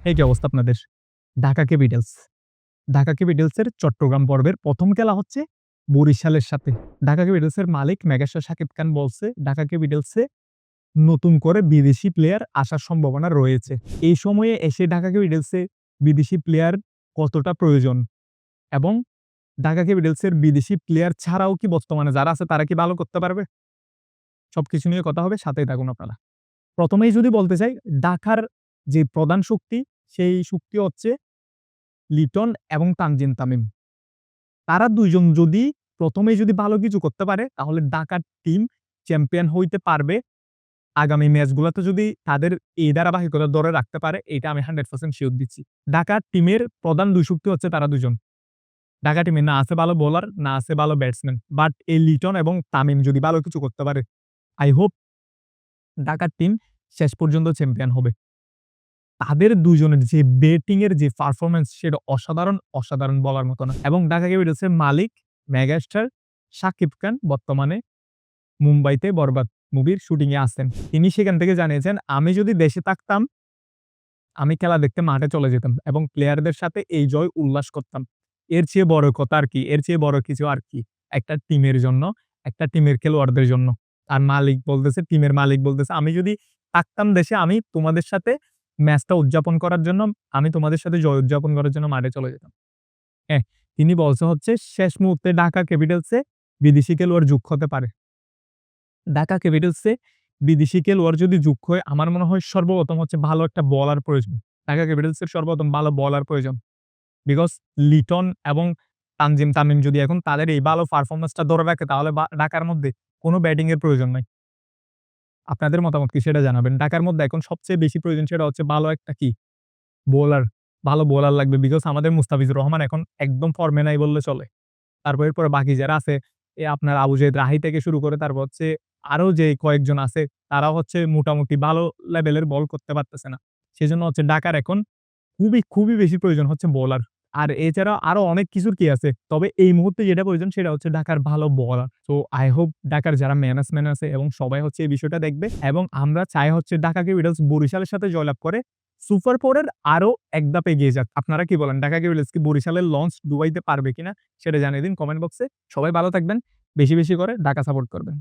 এই কি অবস্থা আপনাদের? ঢাকা ক্যাপিটালস। ঢাকা ক্যাপিটালসের চট্টগ্রাম পর্বের ১ম খেলা হচ্ছে বরিশালের সাথে। ঢাকা ক্যাপিটালসের মালিক মেগাস্টার শাকিব খান বলছে, ঢাকা ক্যাপিটালসে নতুন করে বিদেশি প্লেয়ার আসার সম্ভাবনা রয়েছে। এই সময়ে এসে ঢাকা ক্যাপিটালসে বিদেশি প্লেয়ার কতটা প্রয়োজন এবং ঢাকা ক্যাপিটালসের বিদেশি প্লেয়ার ছাড়াও কি বর্তমানে যারা আছে তারা কি ভালো করতে পারবে? সবকিছু নিয়ে কথা হবে, সাথেই থাকুন আপনারা। ১ম এই যদি বলতে চাই, ঢাকার যে প্রধান শক্তি, সেই শক্তি হচ্ছে লিটন এবং তানজিম তামিম। তারা ২ জন যদি ১ম এই যদি ভালো কিছু করতে পারে, তাহলে ঢাকার টিম চ্যাম্পিয়ন হইতে পারবে। আগামী ম্যাচগুলাতে যদি তাদের এই ধারাবাহিকতা ধরে রাখতে পারে, এটা আমি 100% সিউর দিচ্ছি। ঢাকার টিমের প্রধান ২ শক্তি হচ্ছে তারা ২ জন। ঢাকা টিমে না আছে ভালো বোলার, না আছে ভালো ব্যাটসম্যান। বাট এই লিটন এবং তামিম যদি ভালো কিছু করতে পারে, আই হোপ ঢাকার টিম শেষ পর্যন্ত চ্যাম্পিয়ন হবে। তাদের ২ জনের যে ব্যাটিং এর যে পারফরম্যান্স সেটা অসাধারণ, অসাধারণ বলার মত না। এবং ঢাকা ক্যাপিটালসের মালিক মেগাস্টার শাকিব খান বর্তমানে মুম্বাইতে 'বরবাদ' মুভির শুটিং এ আছেন। তিনি সেখান থেকে জানিয়েছেন, "আমি যদি দেশে থাকতাম, আমি খেলা দেখতে মাঠে চলে যেতাম এবং প্লেয়ারদের সাথে এই জয় উল্লাস করতাম। এর চেয়ে বড় কথা আর কি? এর চেয়ে বড় কিছু আর কি? একটা টিমের জন্য, একটা টিমের খেলোয়াড়দের জন্য।" আর মালিক বলতেছে, টিমের মালিক বলতেছে, "আমি যদি থাকতাম দেশে, আমি তোমাদের সাথে ম্যাচটা উদযাপন করার জন্য, আমি তোমাদের সাথে জয় উদযাপন করার জন্য মাঠে চলে যেতাম।" হ্যাঁ, তিনি বলছে হচ্ছে শেষ মুহূর্তে ঢাকা ক্যাপিটালসে বিদেশি খেলোয়াড় যোগ হতে পারে। ঢাকা ক্যাপিটালসে বিদেশি খেলোয়াড় যদি যোগ হয়, আমার মনে হয় সর্বপ্রথম হচ্ছে ভালো একটা বলার প্রয়োজন। ঢাকা ক্যাপিটালসের সর্বপ্রথম ভালো বলার প্রয়োজন। বিকজ লিটন এবং তানজিম তামিম যদি এখন তাদের এই ভালো পারফরম্যান্সটা ধরে রাখে, তাহলে ঢাকার মধ্যে কোন ব্যাটিং এর প্রয়োজন নাই। আপনাদের মতামত কি সেটা জানাবেন। ঢাকার মধ্যে এখন সবচেয়ে বেশি প্রয়োজন সেটা হচ্ছে ভালো একটা কি বোলার, ভালো বোলার লাগবে। বিকজ আমাদের মুস্তাফিজুর রহমান এখন একদম ফর্মে নাই বললে চলে। তারপর এরপরে বাকি যারা আছে, আপনার আবু জাইদ রাহি থেকে শুরু করে তারপর হচ্ছে আরো যে কয়েকজন আছে, তারাও হচ্ছে মোটামুটি ভালো লেভেলের বল করতে পারতেছে না। সেজন্য হচ্ছে ঢাকার এখন খুবই, খুবই বেশি প্রয়োজন হচ্ছে বোলার। আর এছাড়াও আরো অনেক কিছুর কি আছে। তবে এই মুহূর্তে যেটা প্রয়োজন সেটা হচ্ছে ঢাকার ভালো বোলার। সো আই হোপ ঢাকার যারা ম্যানেজমেন্ট আছে এবং সবাই হচ্ছে এই বিষয়টা দেখবে এবং আমরা চাই হচ্ছে ঢাকা ক্যাপিটালস বরিশালের সাথে জয়লাভ করে সুপার 4 এর আরো এক ধাপ এগিয়ে যাক। আপনারা কি বলেন? ঢাকা ক্যাপিটালস কি বরিশালের লঞ্চ ডুবাইতে পারবে কিনা? সেটা জানিয়ে দিন কমেন্ট বক্সে। সবাই ভালো থাকবেন। বেশি, বেশি করে ঢাকা সাপোর্ট করবেন।